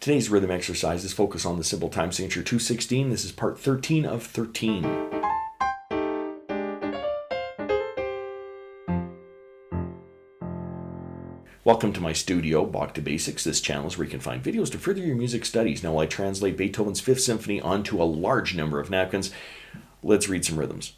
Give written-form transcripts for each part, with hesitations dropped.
Today's rhythm exercise is focused on the simple time signature 216. This is part 13 of 13. Welcome to my studio, Bach To Basics. This channel is where you can find videos to further your music studies. Now, while I translate Beethoven's Fifth Symphony onto a large number of napkins, let's read some rhythms.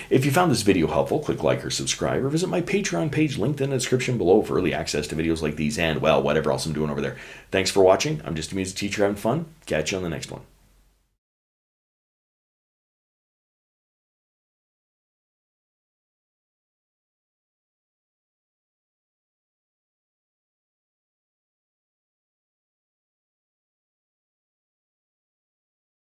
If you found this video helpful, click like or subscribe, or visit my Patreon page linked in the description below for early access to videos like these and, well, whatever else I'm doing over there. Thanks for watching. I'm just a music teacher having fun. Catch you on the next one.